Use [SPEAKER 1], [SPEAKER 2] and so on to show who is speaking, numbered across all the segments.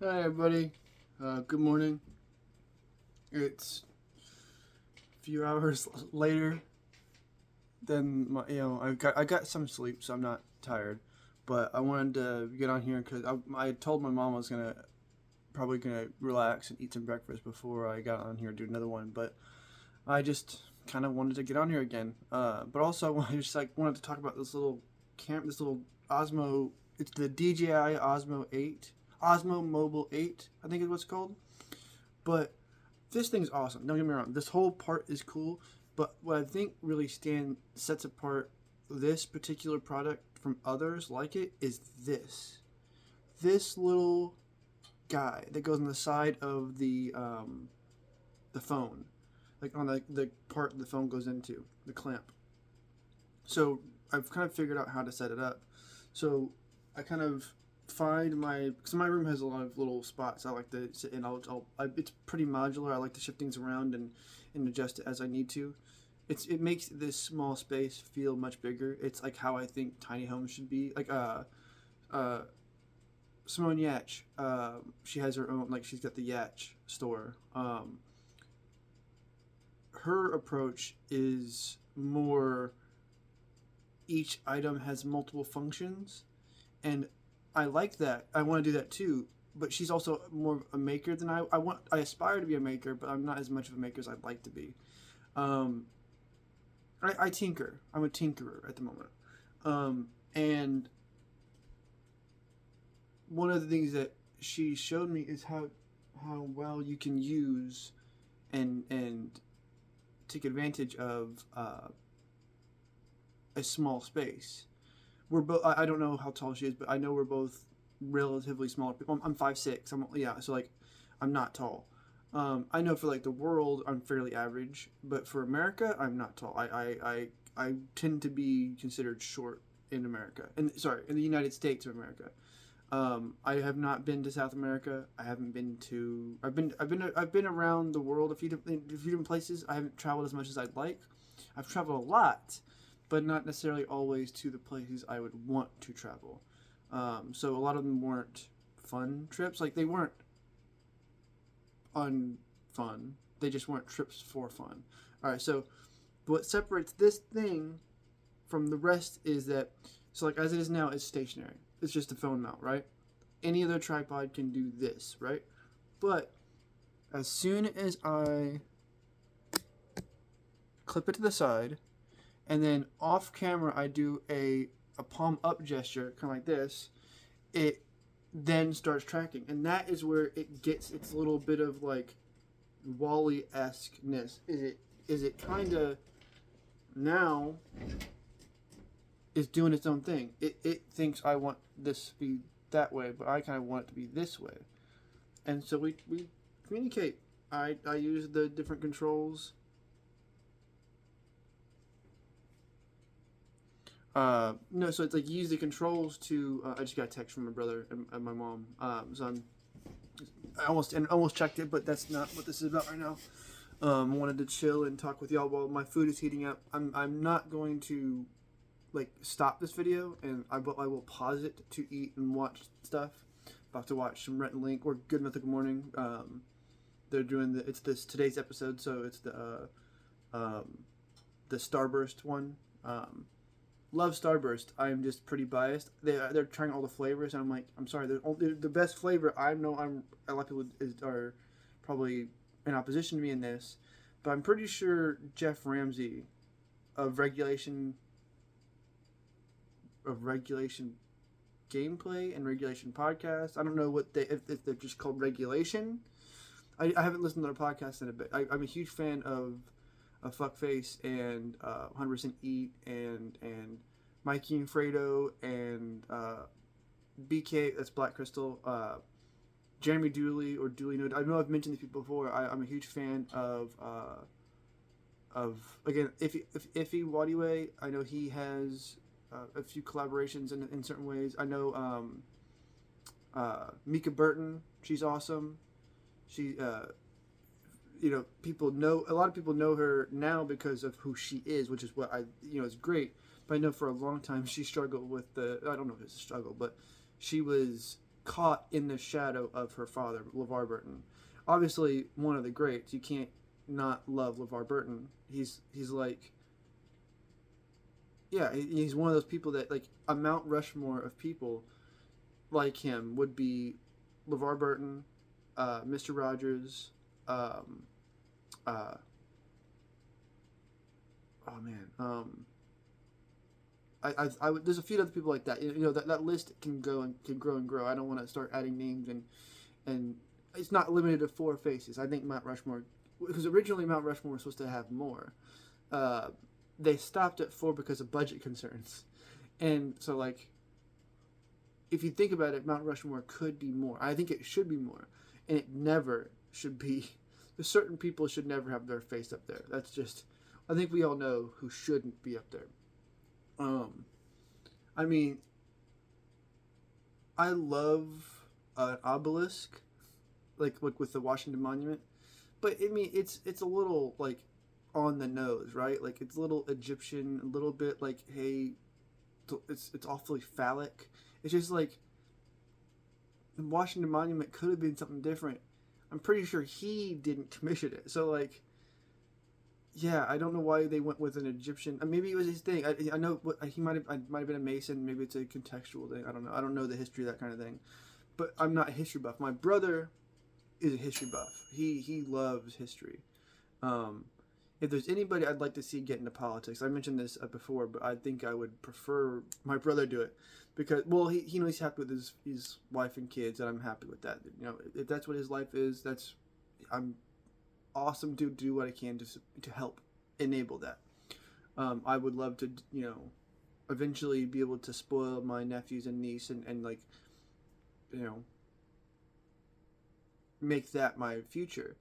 [SPEAKER 1] Hi everybody. Good morning. It's a few hours later than I got some sleep, so I'm not tired. But I wanted to get on here because I told my mom I was probably gonna relax and eat some breakfast before I got on here to do another one. But I just kind of wanted to get on here again. But also I just wanted to talk about this little Osmo. It's the DJI Osmo 8, Osmo Mobile 8, I think is what it's called. But this thing's awesome. Don't get me wrong. This whole part is cool, but what I think really sets apart this particular product from others like it is this little guy that goes on the side of the phone, like on the part the phone goes into the clamp. So I've kind of figured out how to set it up. So I kind of find because my room has a lot of little spots I like to sit in. It's pretty modular. I like to shift things around and adjust it as I need to. It makes this small space feel much bigger. It's like how I think tiny homes should be. Like uh Simone Yatch, she has her own, like she's got the Yatch store. Her approach is more, each item has multiple functions, and I like that. I want to do that too. But she's also more a maker than I want. I aspire to be a maker, but I'm not as much of a maker as I'd like to be. Um, I tinker. I'm a tinkerer at the moment. And one of the things that she showed me is how well you can use and take advantage of a small space. We're both. I don't know how tall she is, but I know we're both relatively small. I'm 5'6". So like, I'm not tall. I know for like the world, I'm fairly average, but for America, I'm not tall. I tend to be considered short in America, and sorry, in the United States of America. I have not been to South America. I haven't been to. I've been around the world a few different places. I haven't traveled as much as I'd like. I've traveled a lot, but not necessarily always to the places I would want to travel. So a lot of them weren't fun trips. Like they weren't unfun. They just weren't trips for fun. All right. So what separates this thing from the rest is that, so like as it is now, it's stationary. It's just a phone mount, right? Any other tripod can do this, right? But as soon as I clip it to the side, and then off camera I do a palm up gesture, kind of like this, it then starts tracking, and that is where it gets its little bit of like Wally esqueness. Is it kind of now is doing its own thing. It thinks I want this to be that way, but I kind of want it to be this way, and so we communicate. I use the different controls. No, so it's like use the controls to. I just got a text from my brother and my mom. So I almost checked it, but that's not what this is about right now. I wanted to chill and talk with y'all while my food is heating up. I'm not going to like stop this video, and I will pause it to eat and watch stuff. About to watch some Rhett and Link or Good Mythical Morning. They're doing it's this today's episode, so it's the Starburst one. Love Starburst. I'm just pretty biased. They're trying all the flavors, and I'm like, I'm sorry, the best flavor I know. A lot of people are probably in opposition to me in this, but I'm pretty sure Jeff Ramsey of regulation gameplay and regulation podcast. I don't know what if they're just called regulation. I haven't listened to their podcast in a bit. I'm a huge fan of Fuckface and 100% Eat and Mikey and Fredo and BK, that's Black Crystal, Jeremy Dooley or Dooley Node. I know I've mentioned these people before. I'm a huge fan of again Iffy Wadiway. I know he has a few collaborations in certain ways. I know Mika Burton. She's awesome. She people know, a lot of people know her now because of who she is, which is what is great. But I know for a long time she struggled with I don't know if it's a struggle, but she was caught in the shadow of her father, LeVar Burton. Obviously, one of the greats. You can't not love LeVar Burton. He's like, yeah, he's one of those people that, like, a Mount Rushmore of people like him would be LeVar Burton, Mr. Rogers, um, uh, oh man, there's a few other people like that. You know, that list can go and can grow and grow. I don't want to start adding names, and it's not limited to four faces. I think Mount Rushmore, because originally Mount Rushmore was supposed to have more. Uh, they stopped at four because of budget concerns, and so, like, if you think about it, Mount Rushmore could be more. I think it should be more, and it never should be. There's certain people should never have their face up there. That's just. I think we all know who shouldn't be up there. Um, I mean, I love an obelisk, like with the Washington Monument, but I mean, it's a little like on the nose, right? Like it's a little Egyptian, a little bit like, hey, it's awfully phallic. It's just like the Washington Monument could have been something different. I'm pretty sure he didn't commission it, so like, yeah, I don't know why they went with an Egyptian. Maybe it was his thing. I know he might have been a Mason. Maybe it's a contextual thing. I don't know. I don't know the history of that kind of thing. But I'm not a history buff. My brother is a history buff. He loves history. Um, if there's anybody I'd like to see get into politics, I mentioned this before, but I think I would prefer my brother do it because, well, he he's happy with his wife and kids, and I'm happy with that. You know, if that's what his life is, I'm awesome to do what I can to help enable that. I would love to, eventually be able to spoil my nephews and niece and like, you know, make that my future.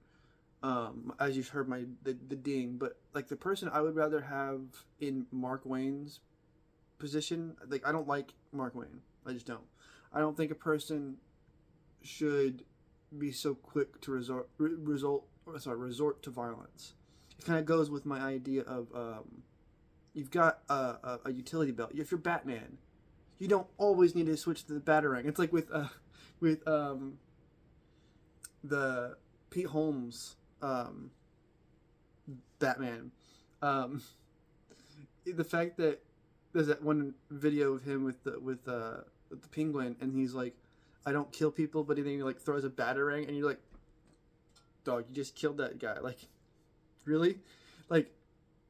[SPEAKER 1] As you've heard the ding, but like the person I would rather have in Mark Wayne's position, like I don't like Mark Wayne. I just don't. I don't think a person should be so quick to resort to violence. It kind of goes with my idea of you've got a utility belt. If you're Batman, you don't always need to switch to the Batarang. It's like with the Pete Holmes Batman. Um, the fact that there's that one video of him with the penguin, and he's like, "I don't kill people," but then he like throws a batarang, and you're like, "Dog, you just killed that guy!" Like, really? Like,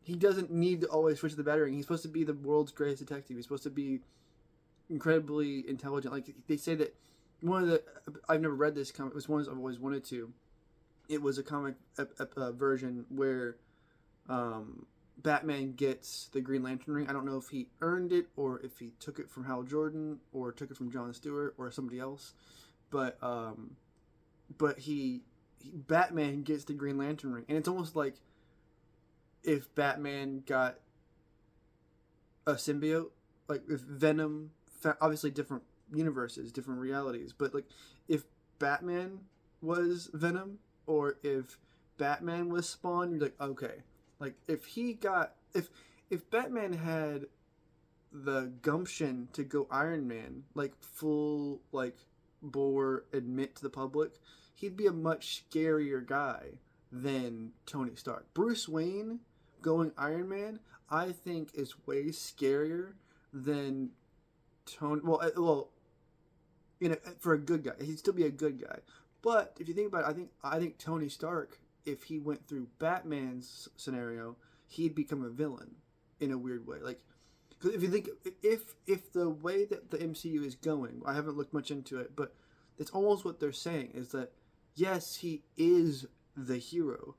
[SPEAKER 1] he doesn't need to always switch to the batarang. He's supposed to be the world's greatest detective. He's supposed to be incredibly intelligent. Like they say that one of the I've never read this comic. It was one I've always wanted to. It was a comic version where Batman gets the Green Lantern ring. I don't know if he earned it or if he took it from Hal Jordan or took it from John Stewart or somebody else, but Batman gets the Green Lantern ring, and it's almost like if Batman got a symbiote, like if Venom, obviously different universes, different realities, but like if Batman was Venom or if Batman was Spawn, you're like, okay. Like if Batman had the gumption to go Iron Man, like full like bore admit to the public, he'd be a much scarier guy than Tony Stark. Bruce Wayne going Iron Man, I think is way scarier than Tony. For a good guy, he'd still be a good guy. But if you think about it, I think Tony Stark, if he went through Batman's scenario, he'd become a villain in a weird way. Like, because if you think if the way that the MCU is going, I haven't looked much into it, but it's almost what they're saying is that yes, he is the hero,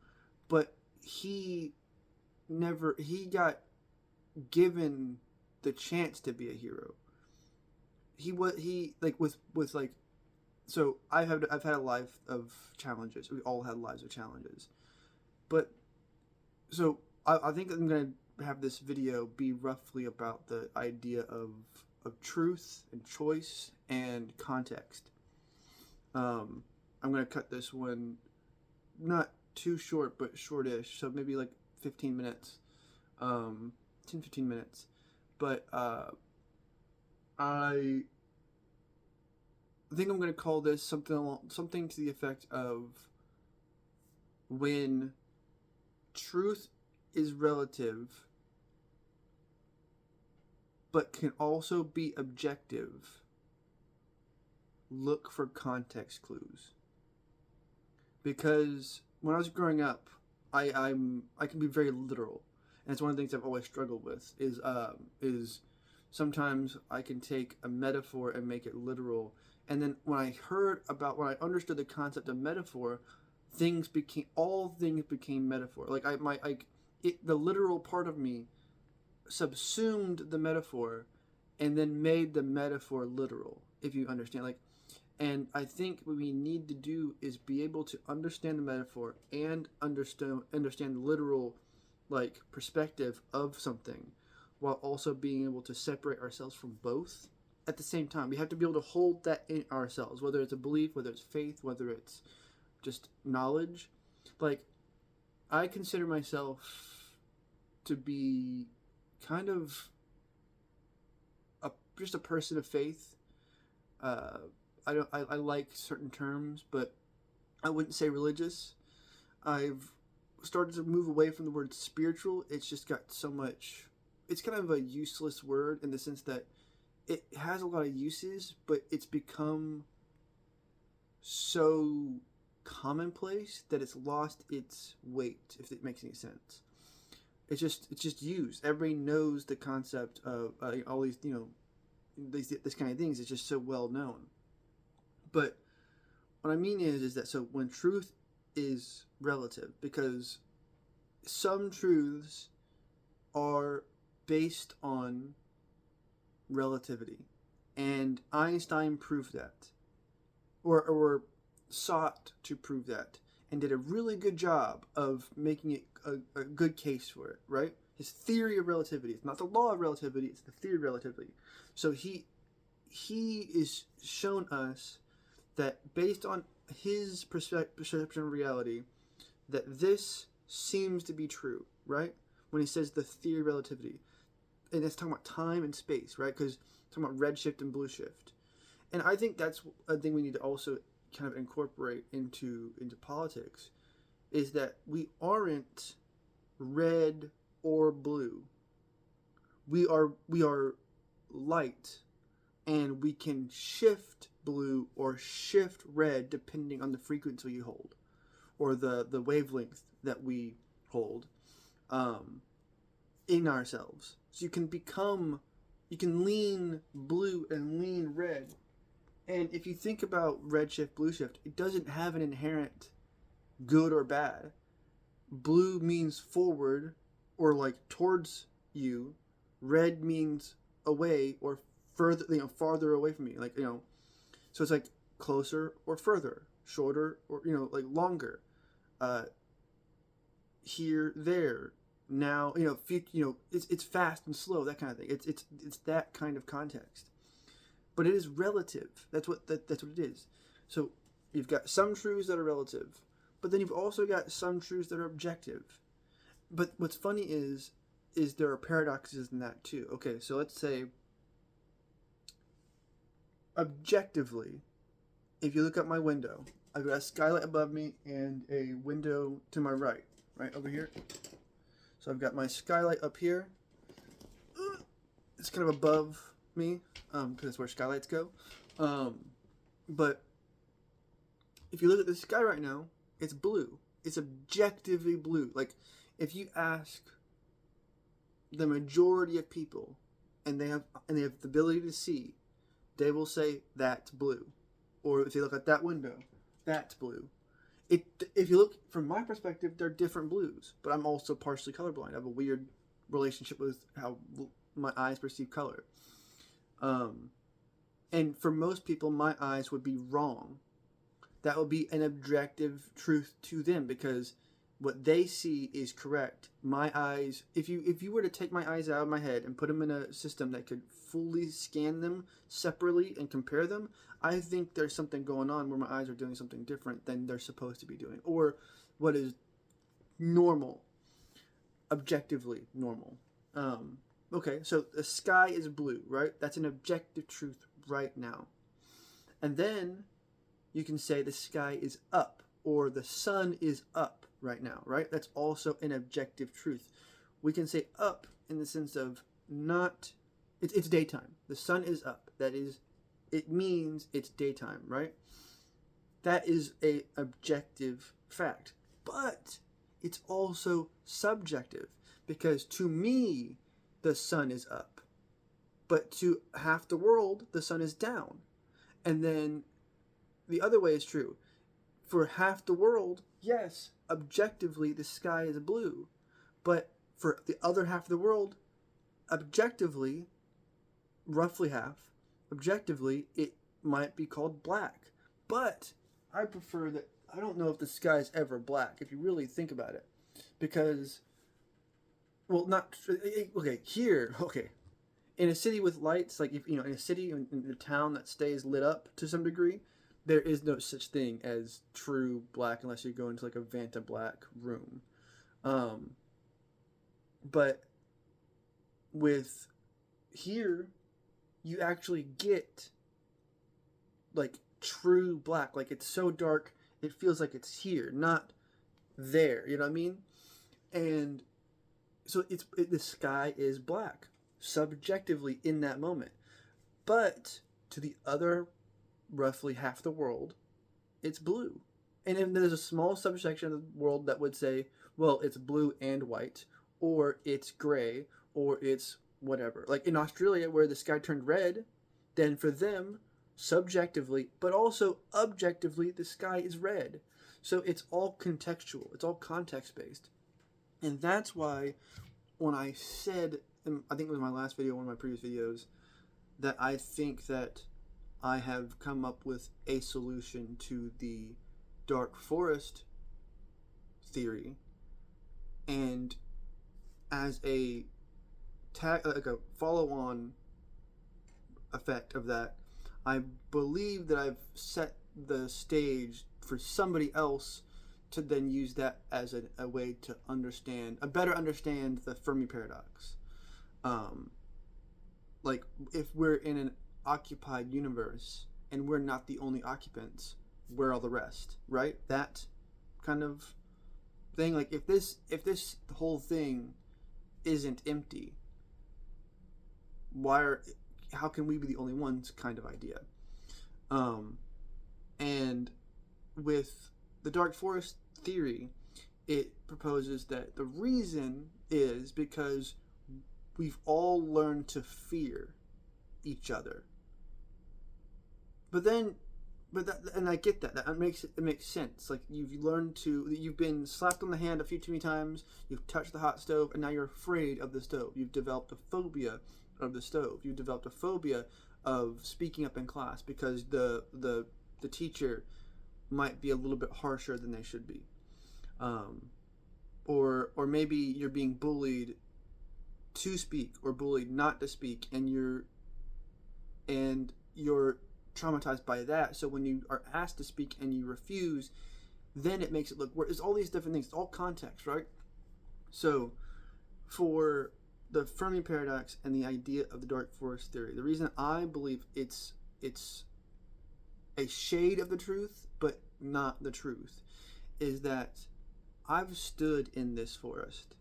[SPEAKER 1] but he got given the chance to be a hero. He like with like so I've had a life of challenges. We all had lives of challenges, but so I think I'm gonna have this video be roughly about the idea of truth and choice and context. I'm gonna cut this one not too short, but shortish, so maybe like 15 minutes, 10-15 minutes. But I I think I'm going to call this something to the effect of when truth is relative but can also be objective, look for context clues. Because when I was growing up, I can be very literal, and it's one of the things I've always struggled with. Is sometimes I can take a metaphor and make it literal, and then when I understood the concept of metaphor, all things became metaphor. Like the literal part of me subsumed the metaphor, and then made the metaphor literal. If you understand, and I think what we need to do is be able to understand the metaphor and understand the literal, perspective of something, while also being able to separate ourselves from both at the same time. We have to be able to hold that in ourselves, whether it's a belief, whether it's faith, whether it's just knowledge. I consider myself to be kind of just a person of faith. I like certain terms, but I wouldn't say religious. I've started to move away from the word spiritual. It's just got so much. It's kind of a useless word in the sense that it has a lot of uses, but it's become so commonplace that it's lost its weight, if it makes any sense. It's just used. Everybody knows the concept of all these, this kind of things. It's just so well known. But what I mean is that so when truth is relative, because some truths are based on relativity, and Einstein proved that, or sought to prove that, and did a really good job of making it a good case for it, right? His theory of relativity. It's not the law of relativity, it's the theory of relativity. So he is shown us that based on his perception of reality, that this seems to be true, right? When he says the theory of relativity. And it's talking about time and space, right? Because it's talking about redshift and blue shift. And I think that's a thing we need to also kind of incorporate into politics, is that we aren't red or blue. We are light, and we can shift blue or shift red depending on the frequency you hold, or the wavelength that we hold in ourselves. So you can lean blue and lean red. And if you think about red shift, blue shift, it doesn't have an inherent good or bad. Blue means forward or towards you. Red means away or further, farther away from you. So it's closer or further, shorter or longer. Here, there, now, it's fast and slow, that kind of thing. It's that kind of context. But it is relative. That's what it is. So you've got some truths that are relative, but then you've also got some truths that are objective. But what's funny is there are paradoxes in that too. Okay, so let's say objectively, if you look out my window, I've got a skylight above me and a window to my right over here. So I've got my skylight up here. It's kind of above me, because that's where skylights go. But if you look at the sky right now, it's blue. It's objectively blue. If you ask the majority of people, and they have the ability to see, they will say that's blue. Or if you look at that window, that's blue. If you look from my perspective, they're different blues. But I'm also partially colorblind. I have a weird relationship with how my eyes perceive color. And for most people, my eyes would be wrong. That would be an objective truth to them, because what they see is correct. My eyes, if you were to take my eyes out of my head and put them in a system that could fully scan them separately and compare them, I think there's something going on where my eyes are doing something different than they're supposed to be doing, or what is normal, objectively normal. Okay, so the sky is blue, right? That's an objective truth right now. And then you can say the sky is up or the sun is up right now, right? That's also an objective truth. We can say up in the sense of not, it's daytime. The sun is up. That is, it means it's daytime, right? That is a objective fact. But it's also subjective because to me, the sun is up. But to half the world, the sun is down. And then the other way is true. For half the world, yes, objectively the sky is blue. But for the other half of the world, objectively, roughly half, objectively, it might be called black. But I prefer that, I don't know if the sky is ever black, if you really think about it. Because, well, not, okay, here, okay. In a city with lights, like, if, in a city, in a town that stays lit up to some degree, there is no such thing as true black unless you go into like a Vanta black room. But with here, you actually get like true black. Like it's so dark, it feels like it's here, not there. You know what I mean? And so the sky is black subjectively in that moment. But to the other roughly half the world, it's blue. And then there's a small subsection of the world that would say, well, it's blue and white, or it's gray, or it's whatever. Like in Australia, where the sky turned red, then for them, subjectively, but also objectively, the sky is red. So it's all contextual, it's all context based. And that's why when I said, I think it was my last video, one of my previous videos, that I think that I have come up with a solution to the dark forest theory, and as a like a follow-on effect of that, I believe that I've set the stage for somebody else to then use that as a way to better understand the Fermi paradox. Like if we're in an occupied universe and we're not the only occupants, where are all the rest, right? That kind of thing. Like if this whole thing isn't empty, how can we be the only ones, kind of idea. And with the dark forest theory, it proposes that the reason is because we've all learned to fear each other. And I get that. It makes sense. Like you've been slapped on the hand a few too many times. You've touched the hot stove, and now you're afraid of the stove. You've developed a phobia of the stove. You've developed a phobia of speaking up in class because the teacher might be a little bit harsher than they should be, or maybe you're being bullied to speak or bullied not to speak, and you're traumatized by that. So when you are asked to speak and you refuse, then it makes it look worse. It's all these different things. It's all context, right? So for the Fermi paradox and the idea of the dark forest theory, the reason I believe it's a shade of the truth but not the truth is that I've stood in this forest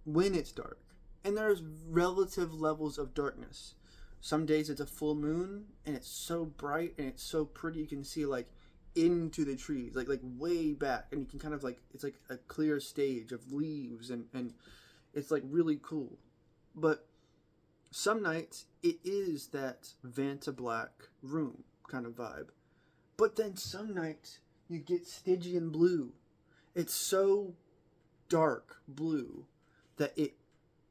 [SPEAKER 1] when it's dark, and there's relative levels of darkness. Some days it's a full moon and it's so bright and it's so pretty, you can see like into the trees, like way back, and you can kind of like, it's like a clear stage of leaves, and it's like really cool. But some nights it is that Vanta Black room kind of vibe. But then some nights you get Stygian blue. It's so dark blue that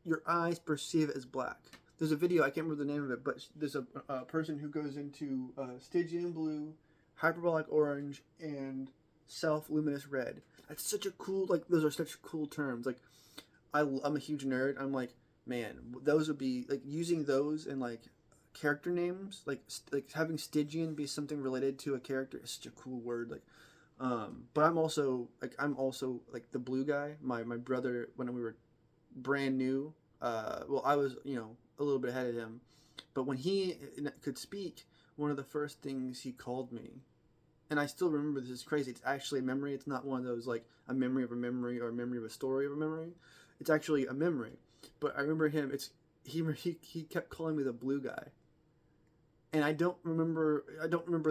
[SPEAKER 1] your eyes perceive it as black. There's a video, I can't remember the name of it, but there's a person who goes into Stygian blue, hyperbolic orange, and self-luminous red. That's such a cool, like, those are such cool terms. Like, I'm a huge nerd. I'm like, man, those would be, like, using those in, like, character names, like having Stygian be something related to a character is such a cool word. Like, but I'm also like the blue guy. My brother, when we were brand new, well, I was, a little bit ahead of him, but when he could speak, one of the first things he called me, and I still remember, this is crazy, it's actually a memory. It's not one of those like a memory of a memory or a memory of a story of a memory. It's actually a memory. But I remember him, he kept calling me the blue guy. And I don't remember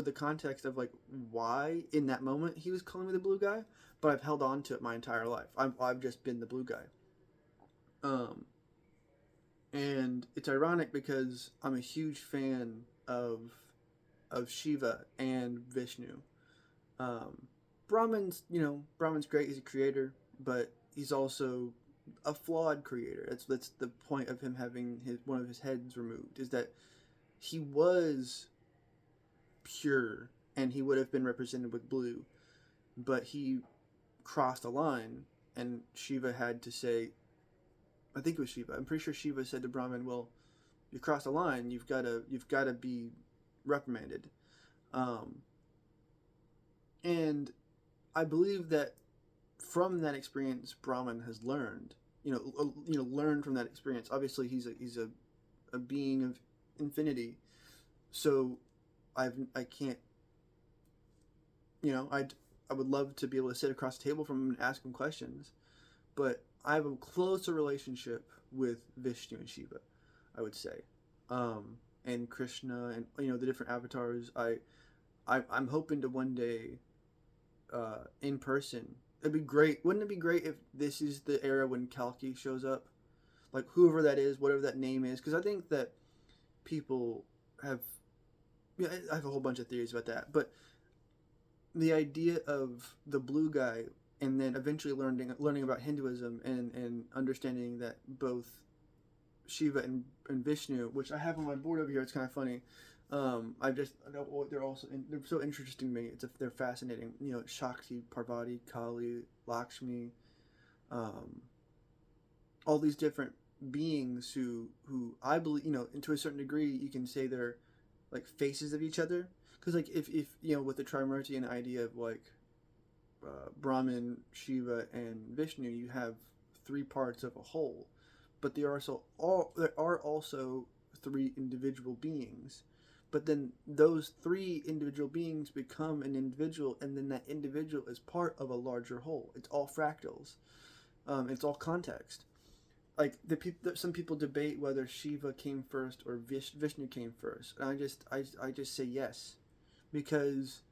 [SPEAKER 1] the context of like why in that moment he was calling me the blue guy, but I've held on to it my entire life. I've just been the blue guy. Um and it's ironic because I'm a huge fan of Shiva and Vishnu. Um, Brahman's great. He's a creator, but he's also a flawed creator. That's the point of him having one of his heads removed. Is that he was pure and he would have been represented with blue, but he crossed a line, and Shiva had to say. I think it was Shiva. I'm pretty sure Shiva said to Brahman, "Well, you crossed a line. You've got to be reprimanded." Um, and I believe that from that experience, Brahman has learned. Learned from that experience. Obviously, he's a being of infinity. So, I can't. I would love to be able to sit across the table from him and ask him questions, but I have a closer relationship with Vishnu and Shiva, I would say, and Krishna, and the different avatars. I'm hoping to one day, in person. It'd be great. Wouldn't it be great if this is the era when Kalki shows up? Like whoever that is, whatever that name is, because I think that people have. Yeah, I have a whole bunch of theories about that, but the idea of the blue guy, and then eventually learning about Hinduism, and understanding that both Shiva and Vishnu, which I have on my board over here, it's kind of funny. They're so interesting to me. They're fascinating. Shakti, Parvati, Kali, Lakshmi, um, all these different beings who I believe, and to a certain degree, you can say they're like faces of each other. Because like if with the Trimurti idea of like Brahman, Shiva, and Vishnu, you have three parts of a whole, but there are also three individual beings. But then those three individual beings become an individual, and then that individual is part of a larger whole. It's all fractals. It's all context. Like some people debate whether Shiva came first or Vishnu came first, and I just say yes, because,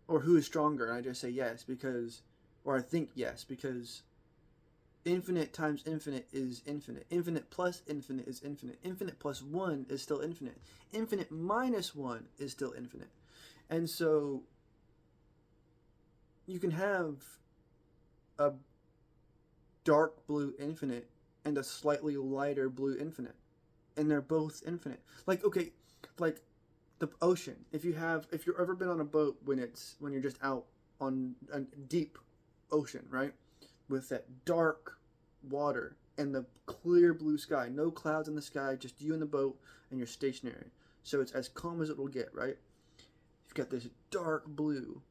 [SPEAKER 1] or who is stronger, and I just say yes because, or I think yes because infinite times infinite is infinite. Infinite plus infinite is infinite. Infinite plus one is still infinite. Infinite minus one is still infinite. And so you can have a dark blue infinite and a slightly lighter blue infinite, and they're both infinite. Like the ocean. If you've ever been on a boat when you're just out on a deep ocean, right? With that dark water and the clear blue sky, no clouds in the sky, just you in the boat, and you're stationary. So it's as calm as it will get, right? You've got this dark blue,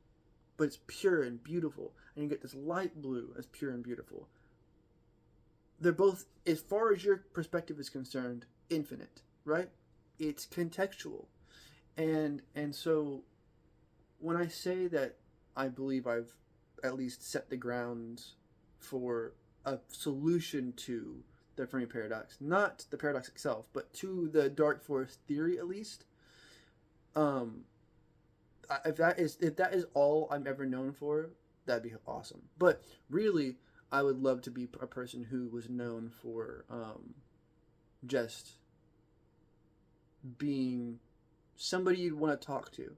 [SPEAKER 1] but it's pure and beautiful, and you get this light blue as pure and beautiful. They're both, as far as your perspective is concerned, infinite, right? It's contextual. And so when I say that I believe I've at least set the grounds for a solution to the Fermi paradox, not the paradox itself, but to the dark forest theory at least. If that is all I'm ever known for, that'd be awesome. But really, I would love to be a person who was known for just being somebody you'd want to talk to.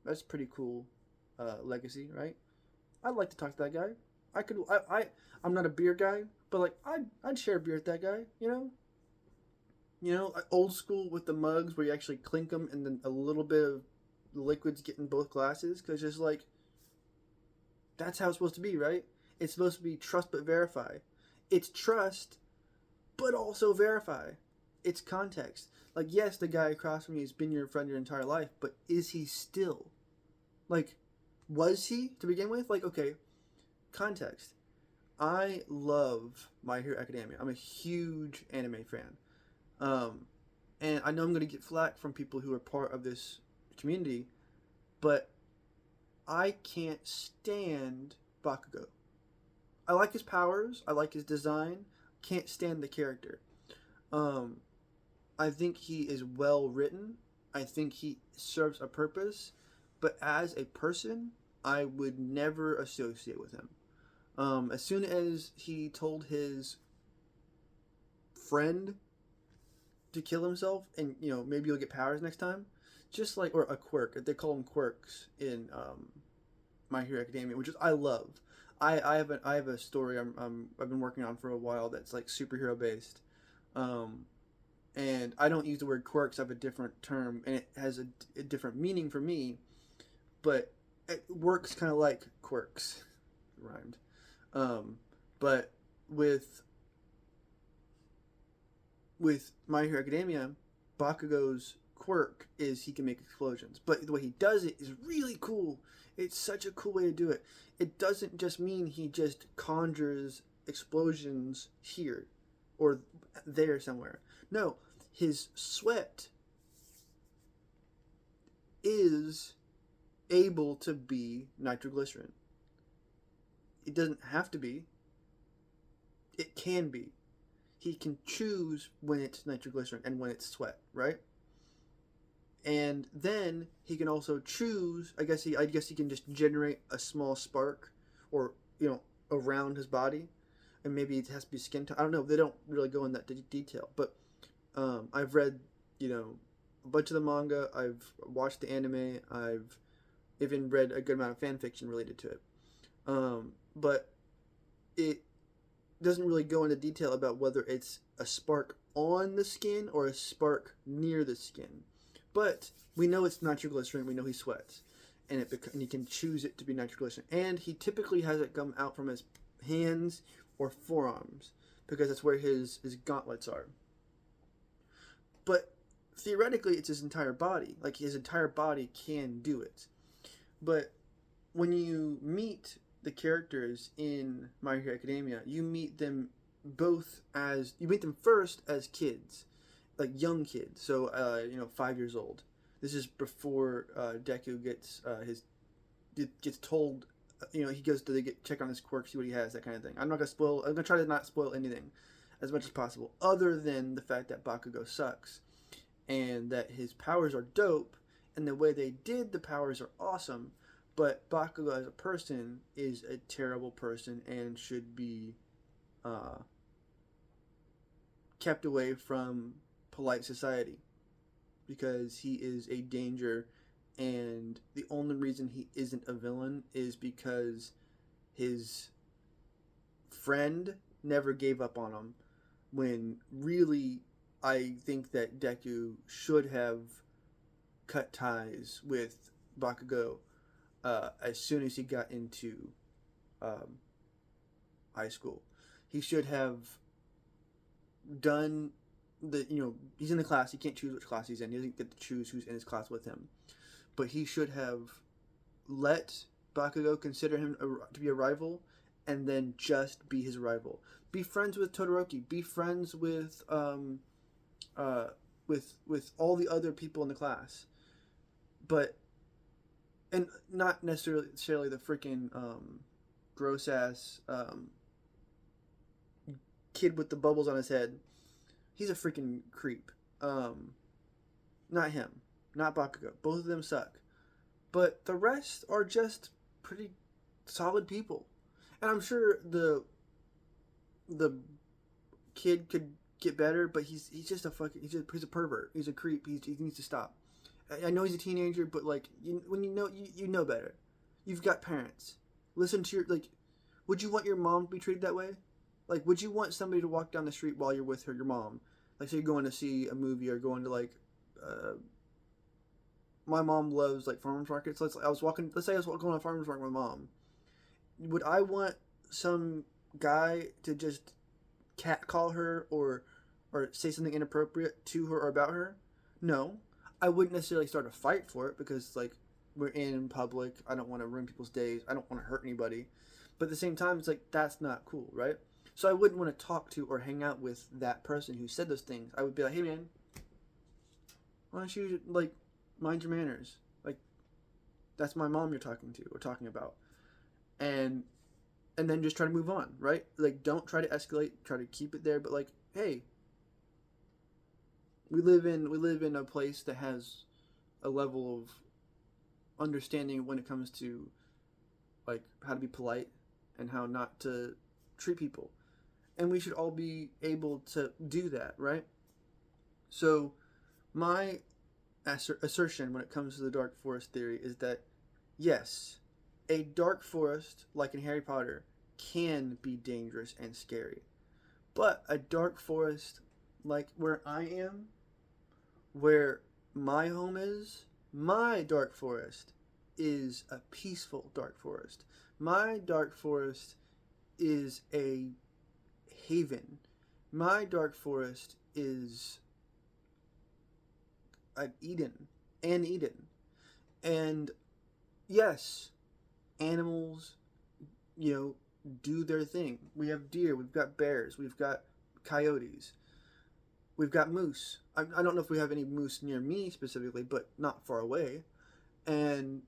[SPEAKER 1] That's pretty cool legacy, right? I'd like to talk to that guy. I'm not a beer guy, but like I'd share a beer with that guy. Old school with the mugs where you actually clink them, and then a little bit of liquids get in both glasses, because just like that's how it's supposed to be, right? It's supposed to be trust but verify. It's trust, but also verify. It's context. Like, yes, the guy across from you has been your friend your entire life, but is he still? Like, was he to begin with? Like, okay, context. I love My Hero Academia. I'm a huge anime fan. And I know I'm going to get flack from people who are part of this community, but I can't stand Bakugo. I like his powers. I like his design. Can't stand the character. Um, I think he is well written. I think he serves a purpose. But as a person, I would never associate with him. As soon as he told his friend to kill himself, and maybe you'll get powers next time, just like, or a quirk. They call them quirks in My Hero Academia, which is I love. I have a story I've been working on for a while that's like superhero based, and I don't use the word quirks. I have a different term, and it has a different meaning for me, but it works kind of like quirks, rhymed. But with My Hero Academia, Bakugo's quirk is he can make explosions, but the way he does it is really cool. It's such a cool way to do it. It doesn't just mean he just conjures explosions here or there somewhere. No, his sweat is able to be nitroglycerin. It doesn't have to be. It can be. He can choose when it's nitroglycerin and when it's sweat, right? And then he can also choose. I guess he can just generate a small spark, or around his body, and maybe it has to be skin tone. I don't know. They don't really go in that detail, but I've read a bunch of the manga. I've watched the anime. I've even read a good amount of fan fiction related to it. But it doesn't really go into detail about whether it's a spark on the skin or a spark near the skin. But we know it's nitroglycerin. We know he sweats, and he can choose it to be nitroglycerin. And he typically has it come out from his hands or forearms because that's where his gauntlets are. But theoretically, it's his entire body. Like, his entire body can do it. But when you meet the characters in My Hero Academia, you meet them first as kids, like young kids. So 5 years old. This is before Deku gets told. He goes to check on his quirk, see what he has, that kind of thing. I'm gonna try to not spoil anything as much as possible, other than the fact that Bakugo sucks, and that his powers are dope, and the way they did the powers are awesome. But Bakugo as a person is a terrible person and should be kept away from polite society because he is a danger, and the only reason he isn't a villain is because his friend never gave up on him, when really I think that Deku should have cut ties with Bakugo as soon as he got into high school. He should have done he's in the class. He can't choose which class he's in. He doesn't get to choose who's in his class with him. But he should have let Bakugo consider him to be a rival, and then just be his rival. Be friends with Todoroki. Be friends with all the other people in the class. And not necessarily the freaking gross ass kid with the bubbles on his head. He's a freaking creep. Not him. Not Bakugo. Both of them suck. But the rest are just pretty solid people. And I'm sure the kid could get better, but he's just he's a pervert. He's a creep. He needs to stop. I know he's a teenager, but when you know better. You've got parents. Listen to would you want your mom to be treated that way? Like, would you want somebody to walk down the street while you're with your mom? Like, say you're going to see a movie or going to my mom loves farmers markets. Let's say I was going to a farmers market with my mom. Would I want some guy to just catcall her or say something inappropriate to her or about her? No. I wouldn't necessarily start a fight for it because we're in public. I don't want to ruin people's days. I don't want to hurt anybody. But at the same time, it's that's not cool, right? So I wouldn't want to talk to or hang out with that person who said those things. I would be like, hey man, Why don't you like mind your manners? Like that's my mom you're talking to or talking about, and then just try to move on, right? Like don't try to escalate, try to keep it there, but like hey, we live in a place that has a level of understanding when it comes to like how to be polite and how not to treat people, and we should all be able to do that, right? So my assertion when it comes to the dark forest theory is that yes, a dark forest like in Harry Potter can be dangerous and scary, but a dark forest like where I am, where my home is, my dark forest is a peaceful dark forest. My dark forest is a haven. My dark forest is an Eden, an Eden. And yes, animals, you know, do their thing. We have deer, we've got bears, we've got coyotes, we've got moose. I don't know if we have any moose near me specifically, but not far away. And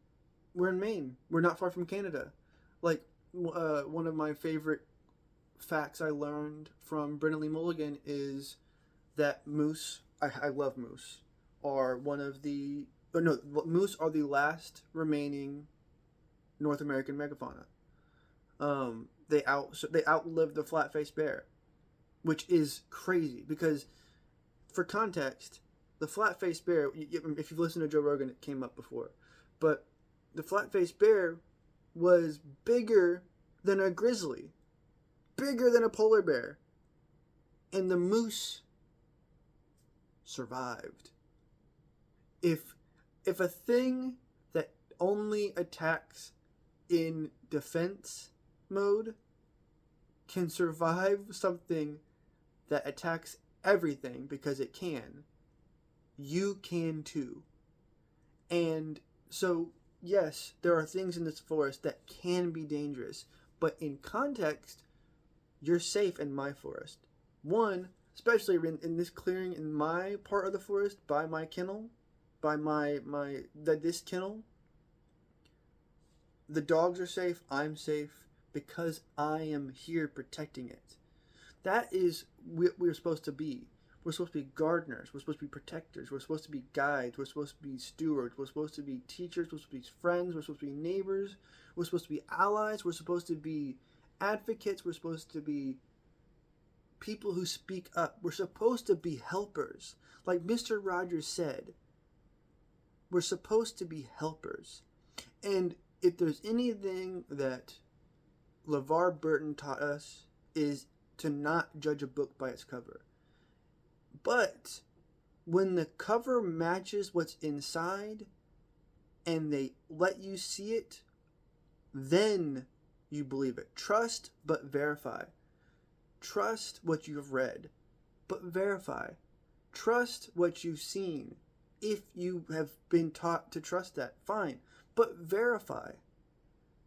[SPEAKER 1] we're in Maine. We're not far from Canada. Like, one of my favorite facts I learned from Brennan Lee Mulligan is that moose, I love moose, are one of the, or no, moose are the last remaining North American megafauna. They outlived the flat-faced bear, which is crazy because, for context, the flat-faced bear. If you've listened to Joe Rogan, it came up before, but the flat-faced bear was bigger than a grizzly, bigger than a polar bear, and the moose survived. If a thing that only attacks in defense mode can survive something that attacks everything because it can, you can too. And so, yes, there are things in this forest that can be dangerous, but in context, you're safe in my forest. One, especially in this clearing in my part of the forest, by my kennel, by this kennel, the dogs are safe, I'm safe, because I am here protecting it. That is what we're supposed to be. We're supposed to be gardeners. We're supposed to be protectors. We're supposed to be guides. We're supposed to be stewards. We're supposed to be teachers. We're supposed to be friends. We're supposed to be neighbors. We're supposed to be allies. We're supposed to be advocates. We're supposed to be people who speak up. We're supposed to be helpers. Like Mr. Rogers said, we're supposed to be helpers. And if there's anything that LeVar Burton taught us is to not judge a book by its cover. But when the cover matches what's inside and they let you see it, then you believe it. Trust but verify. Trust what you have read, but verify. Trust what you've seen. If you have been taught to trust that, fine, but verify.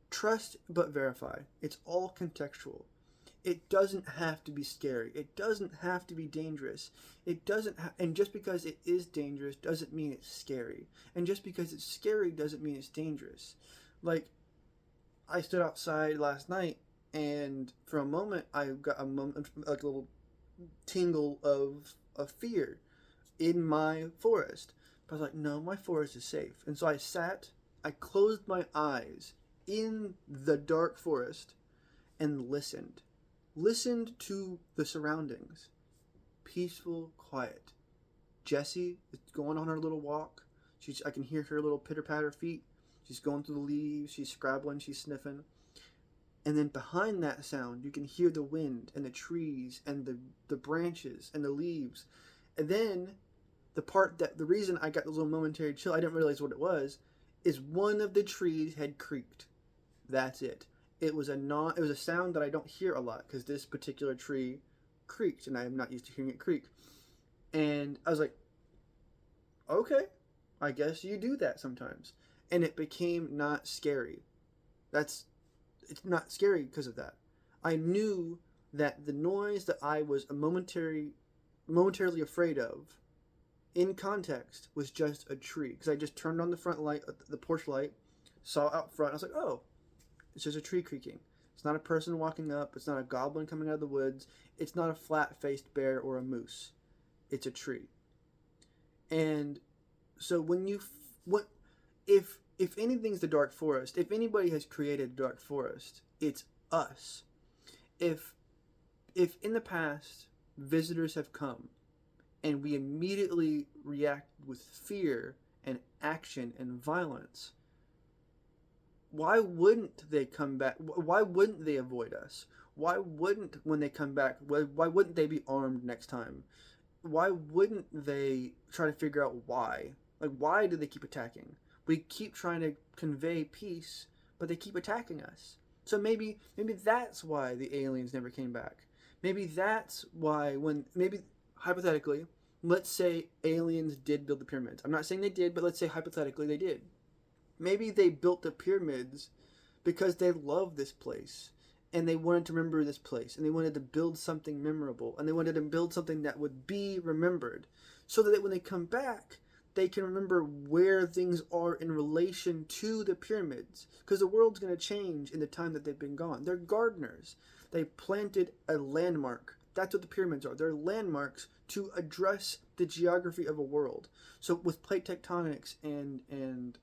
[SPEAKER 1] Trust but verify. It's all contextual. It doesn't have to be scary. It doesn't have to be dangerous. It doesn't and just because it is dangerous doesn't mean it's scary. And just because it's scary doesn't mean it's dangerous. Like, I stood outside last night and for a moment I got like a little tingle of fear in my forest. But I was like, no, my forest is safe. And so I closed my eyes in the dark forest and listened. Listened to the surroundings. Peaceful, quiet. Jessie is going on her little walk. I can hear her little pitter-patter feet. She's going through the leaves. She's scrabbling. She's sniffing. And then behind that sound, you can hear the wind and the trees and the branches and the leaves. And then the reason I got the little momentary chill, I didn't realize what it was, is one of the trees had creaked. That's it. It was a sound that I don't hear a lot because this particular tree creaked and I am not used to hearing it creak. And I was like, okay, I guess you do that sometimes. And it became not scary. It's not scary because of that. I knew that the noise that I was momentarily afraid of in context was just a tree, because I just turned on the front light, the porch light, saw out front. I was like, oh, it's just a tree creaking. It's not a person walking up. It's not a goblin coming out of the woods. It's not a flat-faced bear or a moose. It's a tree. And so when you what if anything's the dark forest, if anybody has created the dark forest, it's us. If in the past visitors have come and we immediately react with fear and action and violence, why wouldn't they come back? Why wouldn't they avoid us? Why wouldn't, when they come back, why wouldn't they be armed next time? Why wouldn't they try to figure out why? Like, why do they keep attacking? We keep trying to convey peace, but they keep attacking us. So maybe that's why the aliens never came back. Maybe that's why maybe hypothetically, let's say aliens did build the pyramids. I'm not saying they did, but let's say hypothetically they did. Maybe they built the pyramids because they love this place and they wanted to remember this place and they wanted to build something memorable and they wanted to build something that would be remembered so that when they come back, they can remember where things are in relation to the pyramids, because the world's going to change in the time that they've been gone. They're gardeners. They planted a landmark. That's what the pyramids are. They're landmarks to address the geography of a world. So with plate tectonics and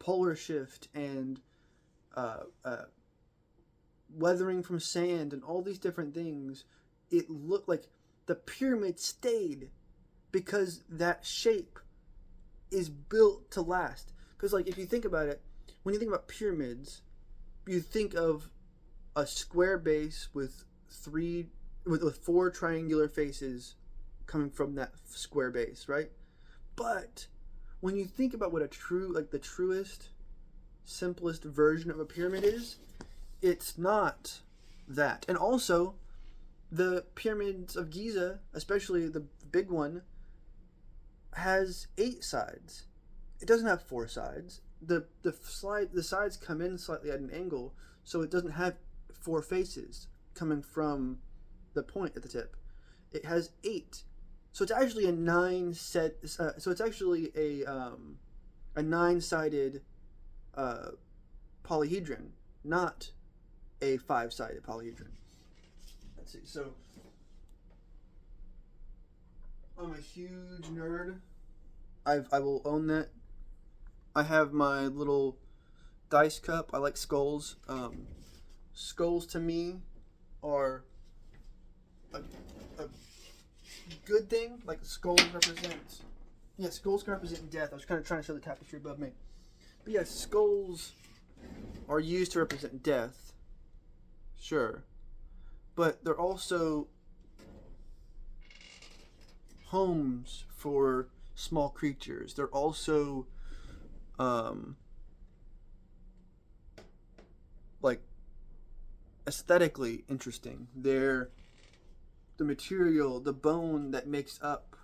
[SPEAKER 1] polar shift and weathering from sand and all these different things, it looked like the pyramid stayed because that shape is built to last. Because, like, if you think about it, when you think about pyramids, you think of a square base with four triangular faces coming from that square base, right? But when you think about what the truest, simplest version of a pyramid is, it's not that. And also, the pyramids of Giza, especially the big one, has 8 sides. It doesn't have 4 sides. The sides come in slightly at an angle, so it doesn't have 4 faces coming from the point at the tip. It has 8. So it's actually a 9-sided polyhedron, not a 5-sided polyhedron. Let's see. So I'm a huge nerd. I will own that. I have my little dice cup. I like skulls. Skulls to me are a good thing. Like, skulls can represent death. I was kind of trying to show the tapestry above me. But yeah, skulls are used to represent death. Sure. But they're also homes for small creatures. They're also like aesthetically interesting. They're the material, the bone that makes up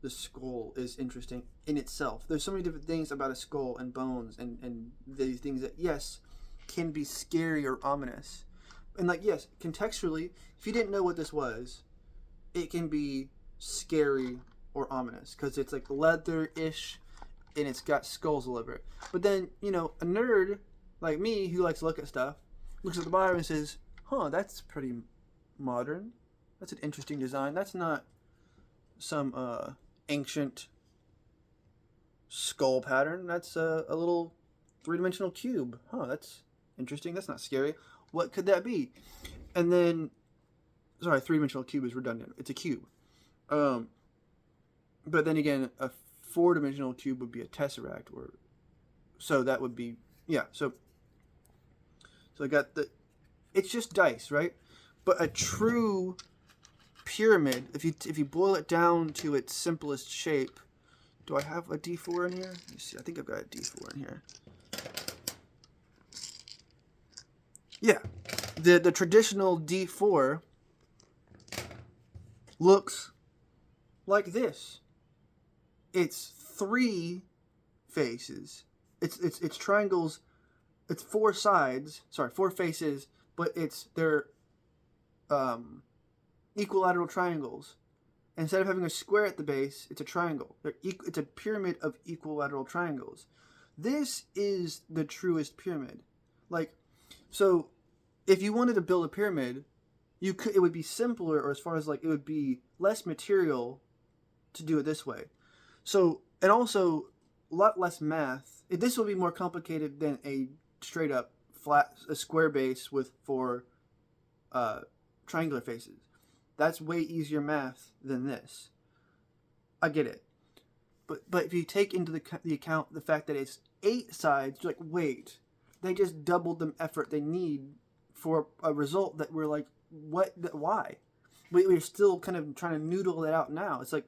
[SPEAKER 1] the skull is interesting in itself. There's so many different things about a skull and bones and these things that, yes, can be scary or ominous. And, like, yes, contextually, if you didn't know what this was, it can be scary or ominous because it's like leather-ish and it's got skulls all over it. But then, a nerd like me who likes to look at stuff looks at the bottom and says, that's pretty modern. That's an interesting design. That's not some ancient skull pattern. That's a little 3-dimensional cube. That's interesting. That's not scary. What could that be? And then, sorry, 3-dimensional cube is redundant. It's a cube. But then again, a 4-dimensional cube would be a tesseract, so that would be, yeah. So I got it's just dice, right? But a true pyramid, if you boil it down to its simplest shape, do I have a D4 in here? Let me see. I think I've got a D4 in here. Yeah, the traditional D4 looks like this. It's 3 faces. It's triangles. It's 4 sides. Sorry, 4 faces, but they're equilateral triangles, Instead of having a square at the base, it's a triangle. It's a pyramid of equilateral triangles. This is the truest pyramid. Like, so if you wanted to build a pyramid, it would be simpler, or as far as like it would be less material to do it this way. So, and also a lot less math. This would be more complicated than a straight up a square base with 4 triangular faces. That's way easier math than this. I get it. But if you take into the account the fact that it's 8 sides, you're like, wait, they just doubled the effort they need for a result that we're like, why? We're still kind of trying to noodle it out now. It's like,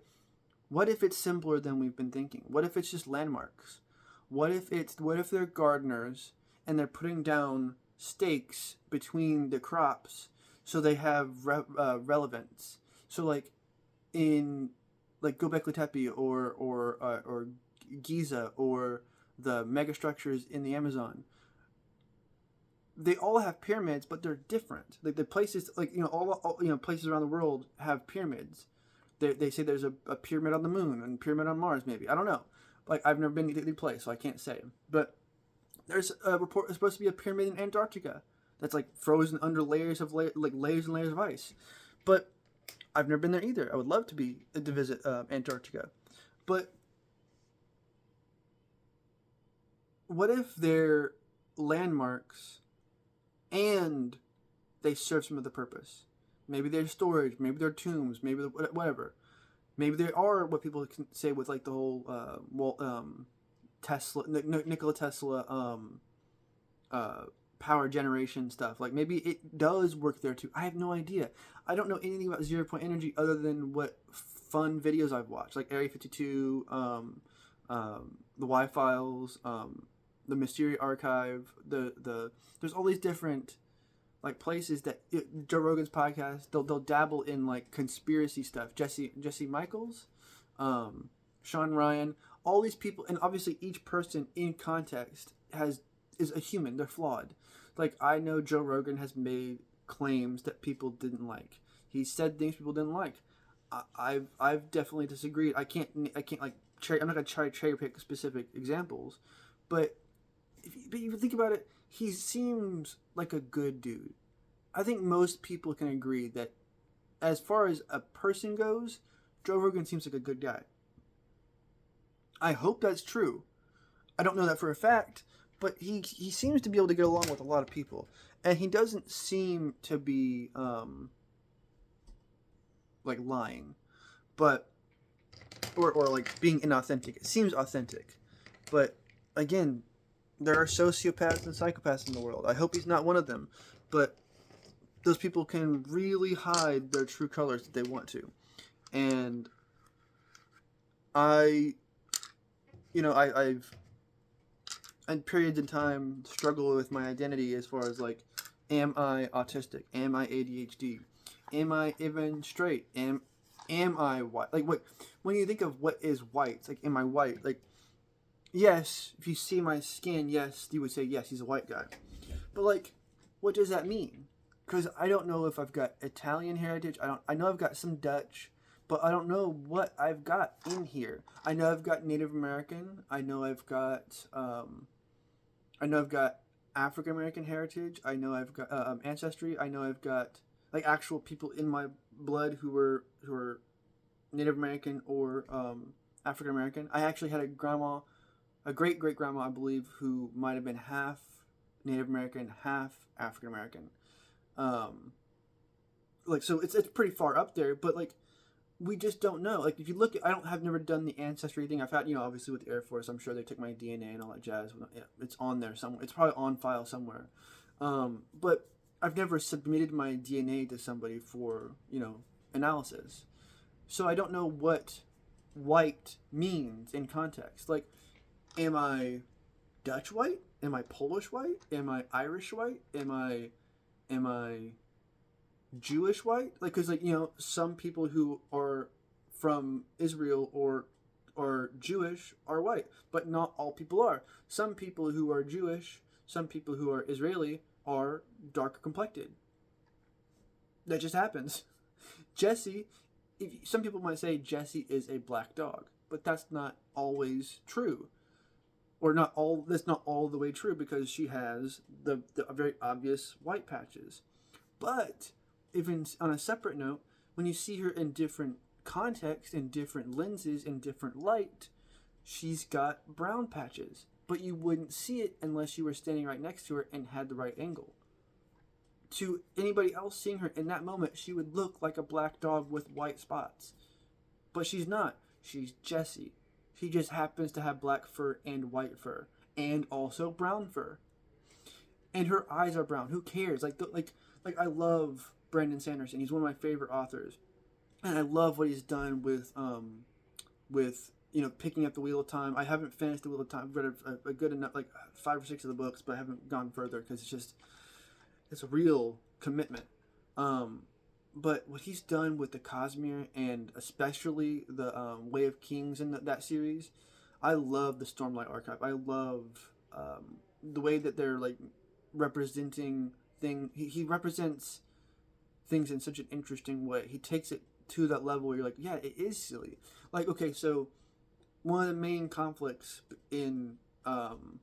[SPEAKER 1] what if it's simpler than we've been thinking? What if it's just landmarks? What if they're gardeners and they're putting down stakes between the crops so they have relevance? So like in like Göbekli Tepe or Giza or the megastructures in the Amazon, they all have pyramids, but they're different. Like the places, like all places around the world have pyramids. They say there's a pyramid on the moon and pyramid on Mars, maybe. I don't know. Like I've never been to the place, so I can't say. But there's a report. There's supposed to be a pyramid in Antarctica that's like frozen under layers and layers of ice. But I've never been there either. I would love to visit Antarctica. But what if they're landmarks and they serve some other purpose? Maybe they're storage, maybe they're tombs, maybe they're whatever. Maybe they are what people can say with like the whole Nikola Tesla power generation stuff. Like maybe it does work there too. I have no idea. I don't know anything about 0 Point Energy other than what fun videos I've watched, like Area 52, the Y Files, the Mystery Archive. There's all these different like places that Joe Rogan's podcast, they'll dabble in like conspiracy stuff. Jesse Michaels, Sean Ryan, all these people, and obviously each person in context is a human. They're flawed. Like I know Joe Rogan has made claims that people didn't like. He said things people didn't like. I've definitely disagreed. I can't like I'm not gonna try to cherry pick specific examples, but if you think about it, he seems like a good dude. I think most people can agree that as far as a person goes, Joe Rogan seems like a good guy. I hope that's true. I don't know that for a fact, but he seems to be able to get along with a lot of people. And he doesn't seem to be like lying, but or like being inauthentic. It seems authentic. But again, there are sociopaths and psychopaths in the world. I hope he's not one of them, but those people can really hide their true colors if they want to. And I've at periods in time struggle with my identity as far as like, am I autistic? Am I ADHD? Am I even straight? Am I white? Like what? When you think of what is white, it's like, am I white? Like, yes, if you see my skin, yes, you would say, yes, he's a white guy. But, like, what does that mean? Because I don't know if I've got Italian heritage. I know I've got some Dutch, but I don't know what I've got in here. I know I've got Native American. I know I've got African American heritage. I know I've got ancestry. I know I've got, like, actual people in my blood who were Native American or African American. I actually had a great grandma, I believe, who might have been half Native American, half African American. Like, so it's pretty far up there, but like, we just don't know. Like, if you look at, I've never done the ancestry thing. I've had, obviously with the Air Force, I'm sure they took my DNA and all that jazz. It's on there somewhere. It's probably on file somewhere. But I've never submitted my DNA to somebody for, analysis. So I don't know what white means in context. Like, am I Dutch white? Am I Polish white? Am I Irish white? Am I Jewish white? Like, because like, some people who are from Israel or Jewish are white, but not all people are. Some people who are Jewish, some people who are Israeli are darker complected. That just happens. Jesse some people might say Jessie is a black dog, but that's not always true, or not all. That's not all the way true because she has the very obvious white patches. But even on a separate note, when you see her in different contexts, in different lenses, in different light, she's got brown patches. But you wouldn't see it unless you were standing right next to her and had the right angle. To anybody else seeing her in that moment, she would look like a black dog with white spots. But she's not. She's Jessie. She just happens to have black fur and white fur. And also brown fur. And her eyes are brown. Who cares? Like I love Brandon Sanderson. He's one of my favorite authors. And I love what he's done with picking up the Wheel of Time. I haven't finished the Wheel of Time. I've read a good enough, like 5 or 6 of the books, but I haven't gone further because it's a real commitment. But what he's done with the Cosmere and especially the Way of Kings in that series, I love the Stormlight Archive. I love the way that they're like representing things. He represents things in such an interesting way. He takes it to that level where you're like, yeah, it is silly. Like, okay, so one of the main conflicts in the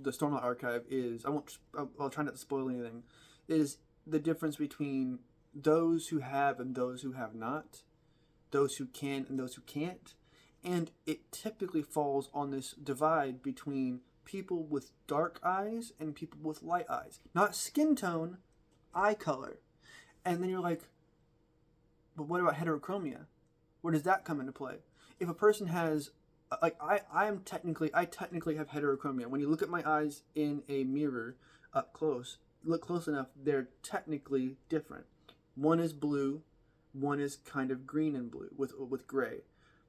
[SPEAKER 1] Stormlight Archive is, I'll try not to spoil anything, is the difference between those who have and those who have not, those who can and those who can't, and it typically falls on this divide between people with dark eyes and people with light eyes. Not skin tone, eye color. And then you're like, but what about heterochromia? Where does that come into play? If a person has, like, I technically have heterochromia. When you look at my eyes in a mirror up close, look close enough, they're technically different. One is blue, one is kind of green and blue with gray.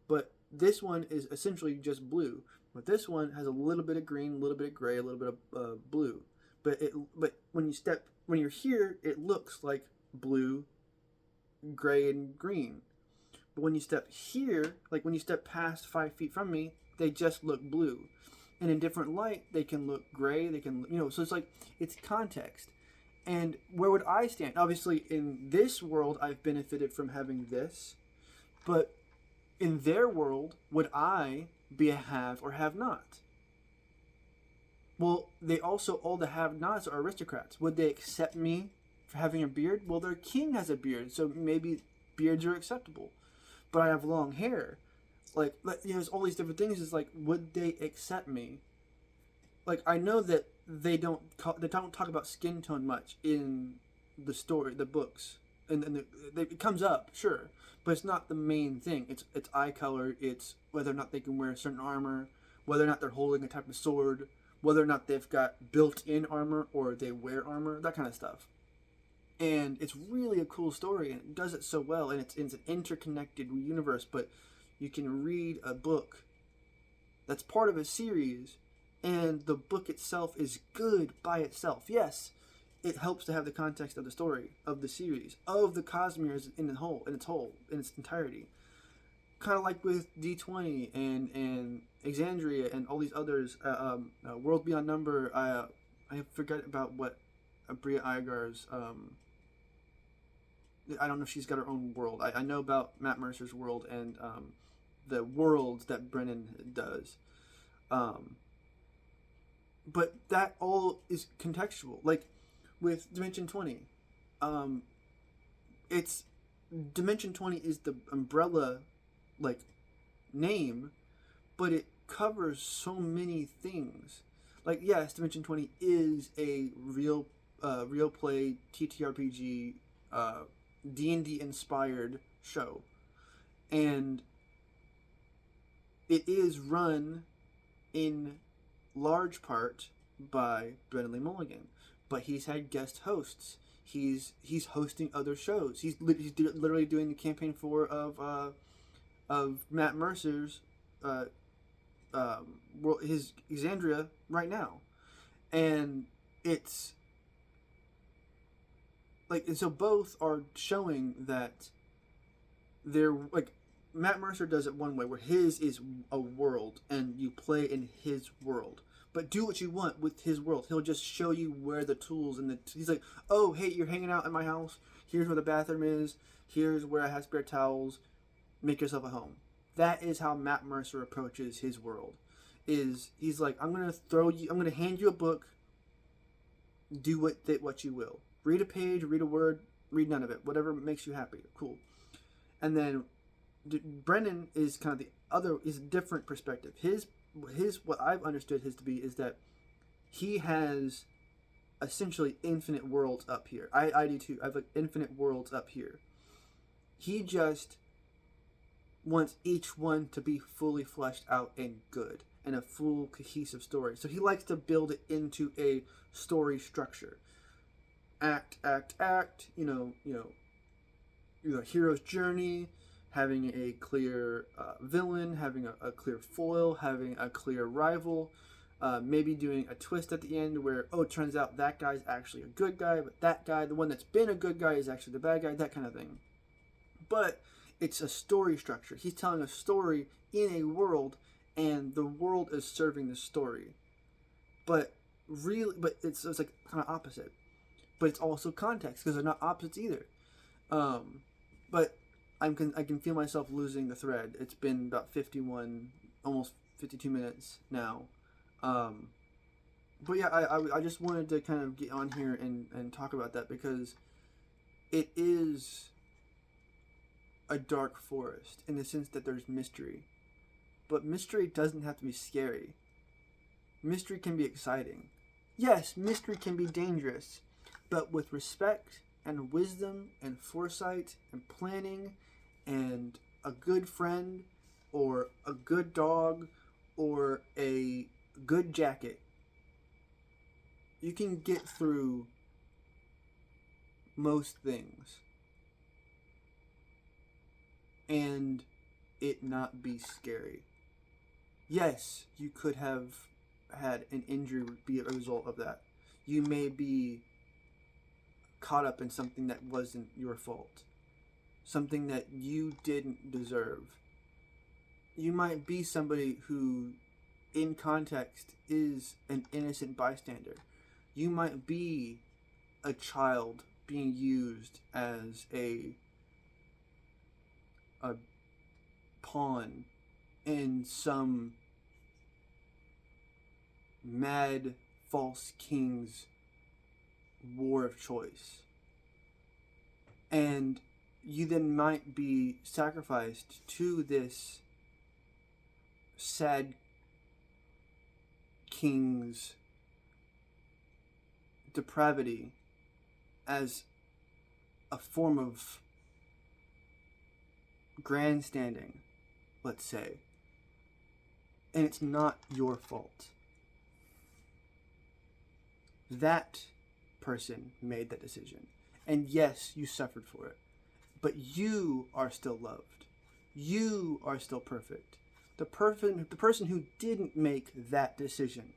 [SPEAKER 1] But this one is essentially just blue. But this one has a little bit of green, a little bit of gray, a little bit of blue. But when you're here, it looks like blue, gray, and green. But when you step here, like when you step past 5 feet from me, they just look blue. And in different light, they can look gray, they can, so it's like, it's context. And where would I stand? Obviously, in this world, I've benefited from having this. But in their world, would I be a have or have not? Well, all the have-nots are aristocrats. Would they accept me for having a beard? Well, their king has a beard, so maybe beards are acceptable. But I have long hair. Like, there's all these different things. It's like, would they accept me? Like, I know that they don't talk about skin tone much in the story, the books, and it comes up, sure, but it's not the main thing. It's eye color. It's whether or not they can wear certain armor, whether or not they're holding a type of sword, whether or not they've got built-in armor or they wear armor, that kind of stuff. And it's really a cool story, and it does it so well, and it's an interconnected universe, but you can read a book that's part of a series, and the book itself is good by itself. Yes, it helps to have the context of the story, of the series, of the Cosmere in its entirety. Kind of like with D20 and Exandria and all these others, World Beyond Number. I forget about what Bria Igar's. I don't know if she's got her own world. I know about Matt Mercer's world and the worlds that Brennan does. But that all is contextual. Like with Dimension 20, it's Dimension 20 is the umbrella like name, but it covers so many things. Like, yes, Dimension 20 is a real play TTRPG D&D inspired show, and it is run in large part by Brennan Lee Mulligan, but he's had guest hosts. He's hosting other shows. He's literally doing the campaign for of Matt Mercer's his Exandria right now, and it's like, and so both are showing that they're like, Matt Mercer does it one way where his is a world and you play in his world, but do what you want with his world. He'll just show you where the tools and he's like, oh hey, you're hanging out at my house, Here's where the bathroom is. Here's where I have spare towels. Make yourself a home. That is how Matt Mercer approaches his world. He's like, I'm gonna hand you a book. Do what you will. Read a page, read a word, read none of it. Whatever makes you happy. Cool. And then Brennan is kind of is a different perspective. His what I've understood his to be is that he has essentially infinite worlds up here. I do too. I have like infinite worlds up here. He just wants each one to be fully fleshed out and good and a full cohesive story. So he likes to build it into a story structure. Act, your hero's journey, having a clear villain, having a clear foil, having a clear rival, maybe doing a twist at the end where, it turns out that guy's actually a good guy, but that guy, the one that's been a good guy, is actually the bad guy, that kind of thing. But it's a story structure. He's telling a story in a world, and the world is serving the story. But it's like kind of opposite. But it's also context, because they're not opposites either. But I can feel myself losing the thread. It's been about 51, almost 52 minutes now. But yeah, I just wanted to kind of get on here and talk about that, because it is a dark forest in the sense that there's mystery. But mystery doesn't have to be scary. Mystery can be exciting. Yes, mystery can be dangerous, but with respect and wisdom and foresight and planning and a good friend or a good dog or a good jacket, you can get through most things and it not be scary. Yes, you could have had an injury be a result of that. You may be caught up in something that wasn't your fault, something that you didn't deserve. You might be somebody who, in context, is an innocent bystander. You might be a child being used as a pawn in some mad false king's war of choice. And you then might be sacrificed to this sad king's depravity as a form of grandstanding, let's say. And it's not your fault. That person made that decision. And yes, you suffered for it. But you are still loved. You are still perfect. The person who didn't make that decision,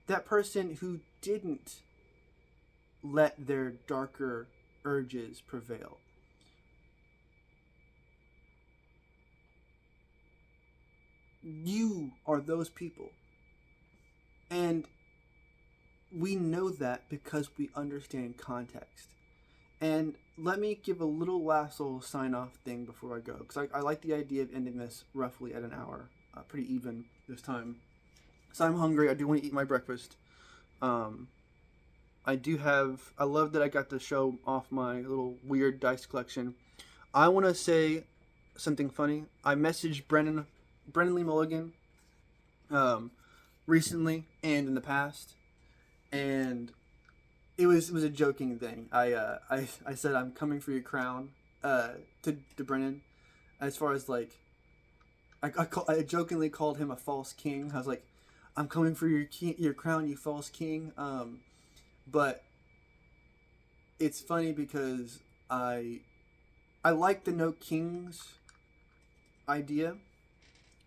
[SPEAKER 1] that person who didn't let their darker urges prevail, you are those people. And we know that because we understand context. And let me give a little last little sign-off thing before I go, because I like the idea of ending this roughly at an hour, pretty even this time. So I'm hungry. I do want to eat my breakfast. I love that I got to show off my little weird dice collection. I want to say something funny. I messaged Brennan Lee Mulligan recently and in the past, and it was a joking thing. I said I'm coming for your crown to Brennan, as far as like I jokingly called him a false king. I was like, I'm coming for your crown, you false king. But it's funny because I like the no kings idea,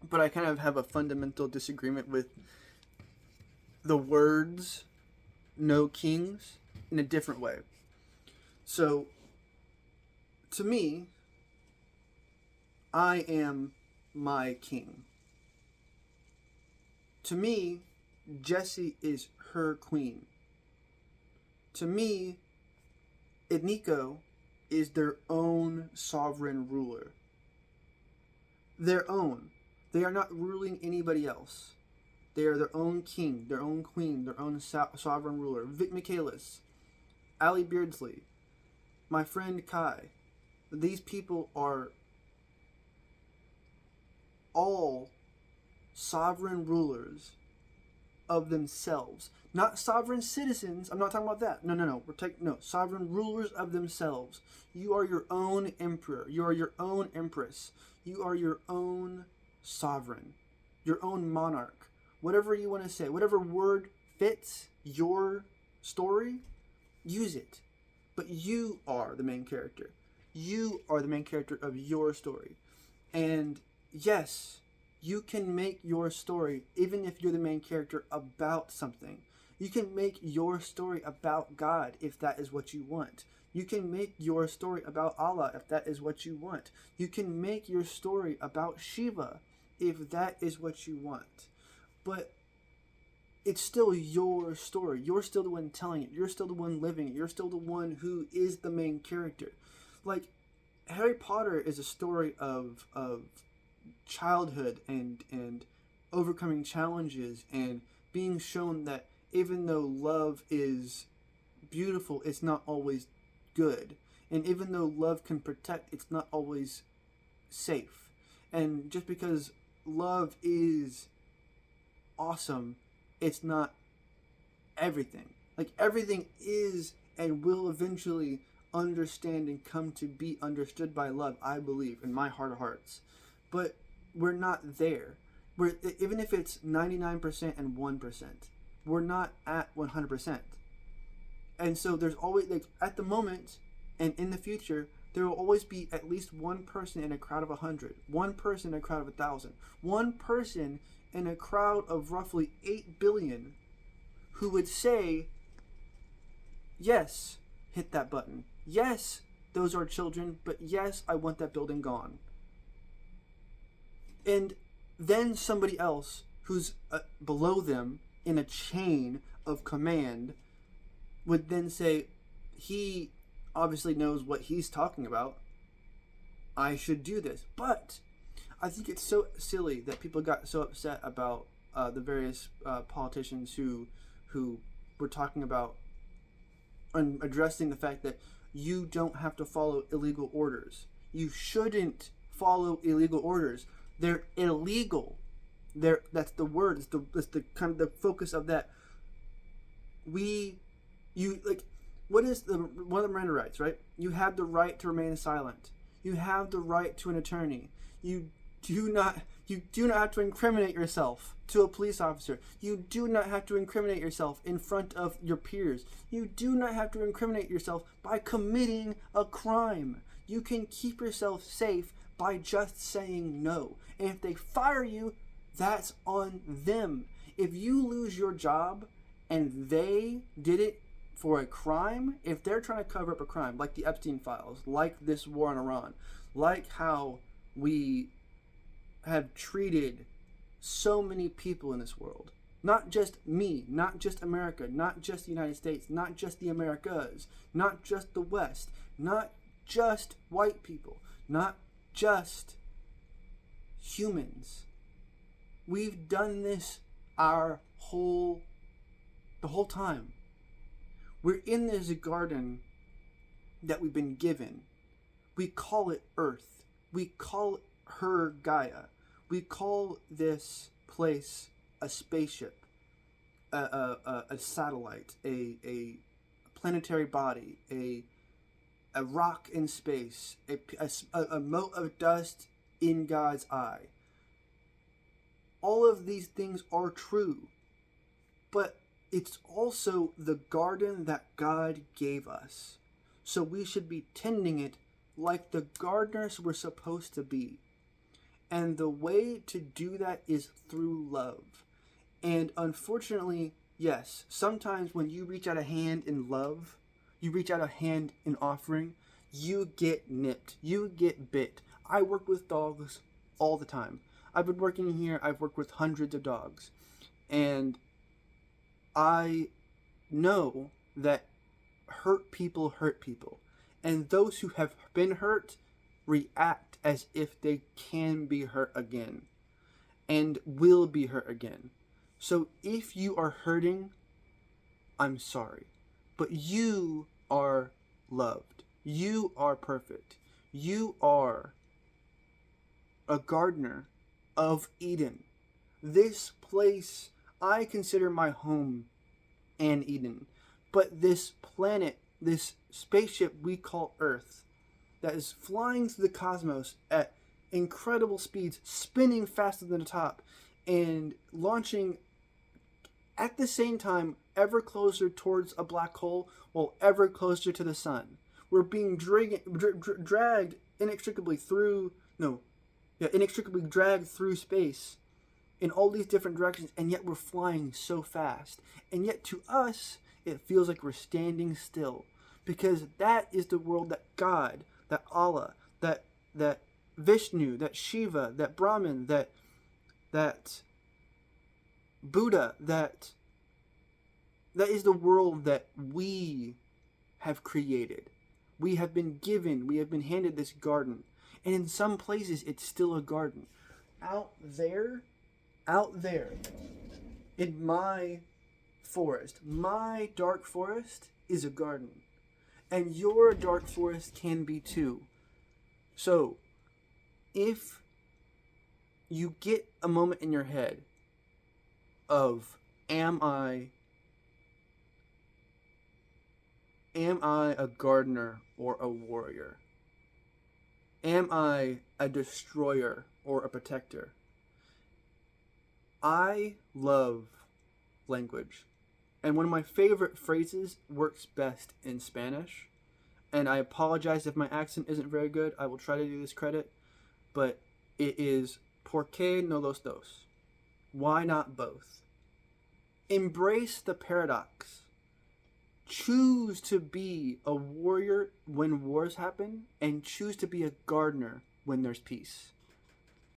[SPEAKER 1] but I kind of have a fundamental disagreement with the words no kings in a different way. So, to me, I am my king. To me, Jessie is her queen. To me, Iniko is their own sovereign ruler. Their own. They are not ruling anybody else. They are their own king, their own queen, their own sovereign ruler. Vic Michaelis, Ali Beardsley, my friend Kai. These people are all sovereign rulers of themselves. Not sovereign citizens. I'm not talking about that. No. Sovereign rulers of themselves. You are your own emperor. You are your own empress. You are your own sovereign. Your own monarch. Whatever you want to say. Whatever word fits your story, use it. But you are the main character. You are the main character of your story. And yes, you can make your story, even if you're the main character, about something. You can make your story about God if that is what you want. You can make your story about Allah if that is what you want. You can make your story about Shiva if that is what you want. But it's still your story. You're still the one telling it. You're still the one living it. You're still the one who is the main character. Like, Harry Potter is a story of childhood and overcoming challenges and being shown that even though love is beautiful, it's not always good. And even though love can protect, it's not always safe. And just because love is awesome, it's not everything. Like, everything is and will eventually understand and come to be understood by love, I believe, in my heart of hearts. But we're not there. Even if it's 99% and 1%, we're not at 100%. And so there's always, like, at the moment and in the future, there will always be at least one person in a crowd of 100, one person in a crowd of 1,000, one person in a crowd of roughly 8 billion who would say, yes, hit that button. Yes, those are children, but yes, I want that building gone. And then somebody else who's below them in a chain of command would then say, he obviously knows what he's talking about. I should do this. But I think it's so silly that people got so upset about the various politicians who were talking about and addressing the fact that you don't have to follow illegal orders. You shouldn't follow illegal orders. They're illegal. That's the word. It's the kind of the focus of that. What is one of the Miranda rights, right? You have the right to remain silent. You have the right to an attorney. You do not have to incriminate yourself to a police officer. You do not have to incriminate yourself in front of your peers. You do not have to incriminate yourself by committing a crime. You can keep yourself safe by just saying no. And if they fire you, that's on them. If you lose your job and they did it for a crime, if they're trying to cover up a crime, like the Epstein files, like this war in Iran, like how we have treated so many people in this world, not just me, not just America, not just the United States, not just the Americas, not just the West, not just white people, not just humans. We've done this the whole time. We're in this garden that we've been given. We call it Earth. We call her Gaia. We call this place a spaceship, a satellite, a planetary body, a rock in space, a mote of dust in God's eye. All of these things are true, but it's also the garden that God gave us. So we should be tending it like the gardeners were supposed to be. And the way to do that is through love. And unfortunately, yes, sometimes when you reach out a hand in love, you reach out a hand in offering, you get nipped, you get bit. I work with dogs all the time. I've been working here, I've worked with hundreds of dogs. And I know that hurt people. And those who have been hurt react as if they can be hurt again and will be hurt again. So if you are hurting, I'm sorry. But you are loved. You are perfect. You are a gardener of Eden. This place I consider my home and Eden. But this planet, this spaceship we call Earth, that is flying through the cosmos at incredible speeds, spinning faster than the top, and launching at the same time ever closer towards a black hole while ever closer to the sun. We're being dragged inextricably dragged through space in all these different directions, and yet we're flying so fast. And yet to us, it feels like we're standing still, because that is the world that God, that Allah, that Vishnu, that Shiva, that Brahman, that Buddha, that is the world that we have created. We have been given, we have been handed this garden. And in some places, it's still a garden. Out there, in my forest, my dark forest is a garden. And your dark forest can be too. So, if you get a moment in your head of, am I a gardener or a warrior? Am I a destroyer or a protector? I love language. And one of my favorite phrases works best in Spanish. And I apologize if my accent isn't very good. I will try to do this credit. But it is, ¿por qué no los dos? Why not both? Embrace the paradox. Choose to be a warrior when wars happen, and choose to be a gardener when there's peace.